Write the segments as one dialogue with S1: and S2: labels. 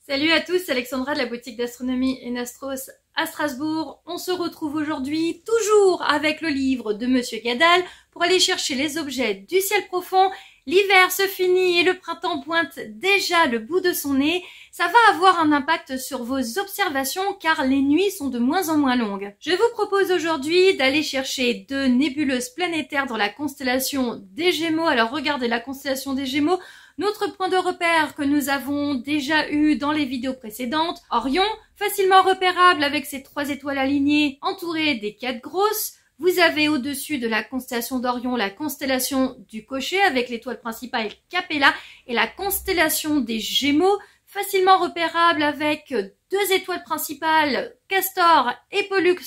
S1: Salut à tous, c'est Alexandra de la boutique d'astronomie Enastros à Strasbourg. On se retrouve aujourd'hui toujours avec le livre de Monsieur Gadal pour aller chercher les objets du ciel profond. L'hiver se finit et le printemps pointe déjà le bout de son nez. Ça va avoir un impact sur vos observations car les nuits sont de moins en moins longues. Je vous propose aujourd'hui d'aller chercher deux nébuleuses planétaires dans la constellation des Gémeaux. Alors regardez la constellation des Gémeaux. Notre point de repère que nous avons déjà eu dans les vidéos précédentes, Orion, facilement repérable avec ses 3 étoiles alignées entourées des 4 grosses. Vous avez au-dessus de la constellation d'Orion la constellation du Cocher avec l'étoile principale Capella et la constellation des Gémeaux, facilement repérable avec 2 étoiles principales, Castor et Pollux,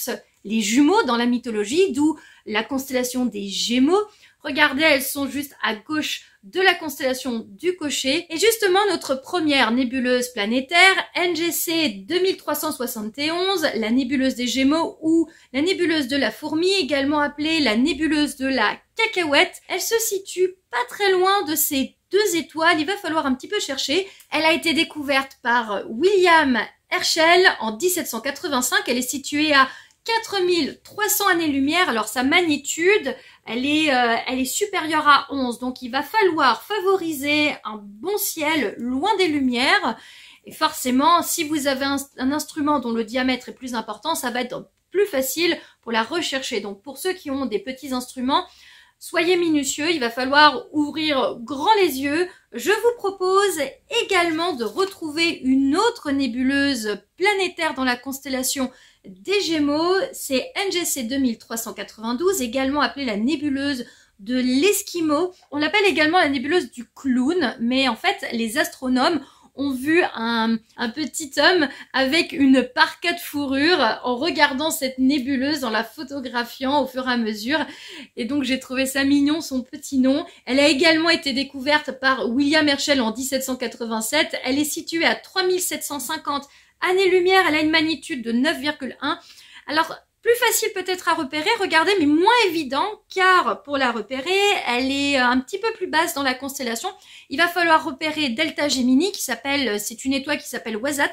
S1: les jumeaux dans la mythologie, d'où la constellation des Gémeaux. Regardez, elles sont juste à gauche de la constellation du Cocher. Et justement, notre première nébuleuse planétaire, NGC 2371, la nébuleuse des Gémeaux ou la nébuleuse de la Fourmi, également appelée la nébuleuse de la Cacahuète, elle se situe pas très loin de ces 2 étoiles. Il va falloir un petit peu chercher. Elle a été découverte par William Herschel en 1785. Elle est située à 4300 années-lumière. Alors sa magnitude, elle est supérieure à 11. Donc il va falloir favoriser un bon ciel loin des lumières. Et forcément, si vous avez un instrument dont le diamètre est plus important, ça va être plus facile pour la rechercher. Donc pour ceux qui ont des petits instruments, soyez minutieux, il va falloir ouvrir grand les yeux. Je vous propose également de retrouver une autre nébuleuse planétaire dans la constellation des Gémeaux, c'est NGC 2392, également appelée la nébuleuse de l'Esquimau. On l'appelle également la nébuleuse du clown, mais en fait, les astronomes ont vu un petit homme avec une parka de fourrure en regardant cette nébuleuse, en la photographiant au fur et à mesure. Et donc j'ai trouvé ça mignon, son petit nom. Elle a également été découverte par William Herschel en 1787. Elle est située à 3750 années-lumière. Elle a une magnitude de 9,1. Alors, plus facile peut-être à repérer, regardez, mais moins évident, car pour la repérer, elle est un petit peu plus basse dans la constellation. Il va falloir repérer Delta Gemini, c'est une étoile qui s'appelle Wasat.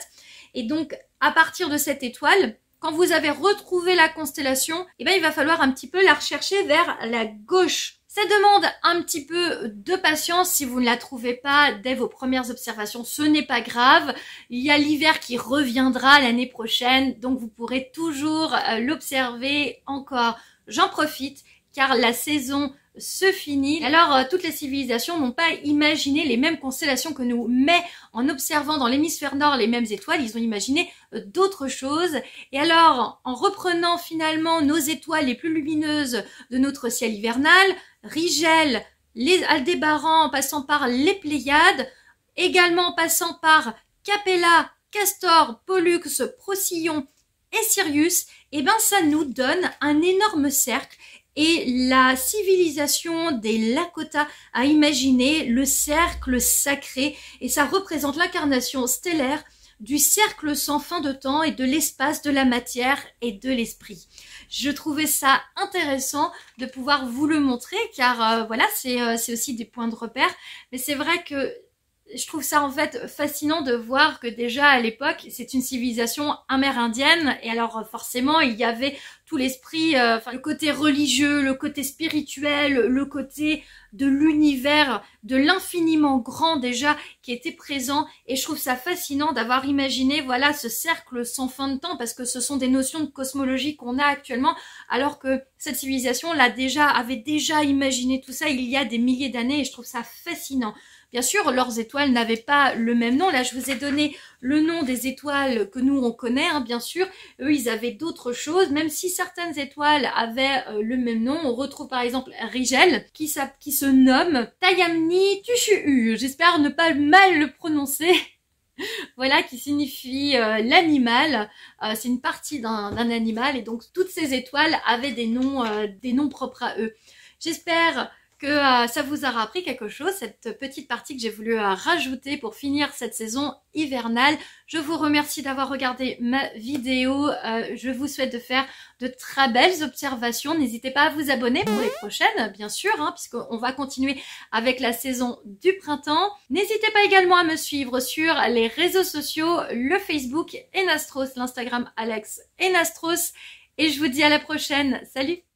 S1: Et donc, à partir de cette étoile, quand vous avez retrouvé la constellation, il va falloir un petit peu la rechercher vers la gauche. Ça demande un petit peu de patience si vous ne la trouvez pas dès vos premières observations. Ce n'est pas grave. Il y a l'hiver qui reviendra l'année prochaine, donc vous pourrez toujours l'observer encore. J'en profite car la saison se finit. Alors, toutes les civilisations n'ont pas imaginé les mêmes constellations que nous, mais en observant dans l'hémisphère nord les mêmes étoiles, ils ont imaginé d'autres choses. Et alors, en reprenant finalement nos étoiles les plus lumineuses de notre ciel hivernal, Rigel, les Aldébaran, en passant par les Pléiades, également en passant par Capella, Castor, Pollux, Procyon et Sirius, ça nous donne un énorme cercle. Et la civilisation des Lakota a imaginé le cercle sacré et ça représente l'incarnation stellaire du cercle sans fin de temps et de l'espace, de la matière et de l'esprit. Je trouvais ça intéressant de pouvoir vous le montrer car voilà, c'est aussi des points de repère. Mais c'est vrai que je trouve ça en fait fascinant de voir que déjà à l'époque c'est une civilisation amérindienne et alors forcément il y avait tout l'esprit, le côté religieux, le côté spirituel, le côté de l'univers, de l'infiniment grand déjà qui était présent et je trouve ça fascinant d'avoir imaginé voilà ce cercle sans fin de temps parce que ce sont des notions de cosmologie qu'on a actuellement alors que cette civilisation avait déjà imaginé tout ça il y a des milliers d'années et je trouve ça fascinant. Bien sûr, leurs étoiles n'avaient pas le même nom. Là, je vous ai donné le nom des étoiles que nous, on connaît, hein, bien sûr. Eux, ils avaient d'autres choses. Même si certaines étoiles avaient le même nom, on retrouve par exemple Rigel, qui se nomme Tayamni Tushu'u. J'espère ne pas mal le prononcer. Voilà, qui signifie l'animal. C'est une partie d'un animal. Et donc, toutes ces étoiles avaient des noms propres à eux. J'espère que ça vous aura appris quelque chose, cette petite partie que j'ai voulu rajouter pour finir cette saison hivernale. Je vous remercie d'avoir regardé ma vidéo. Je vous souhaite de faire de très belles observations. N'hésitez pas à vous abonner pour les prochaines, bien sûr, puisqu'on va continuer avec la saison du printemps. N'hésitez pas également à me suivre sur les réseaux sociaux, le Facebook Enastros, l'Instagram Alex Enastros. Et je vous dis à la prochaine. Salut!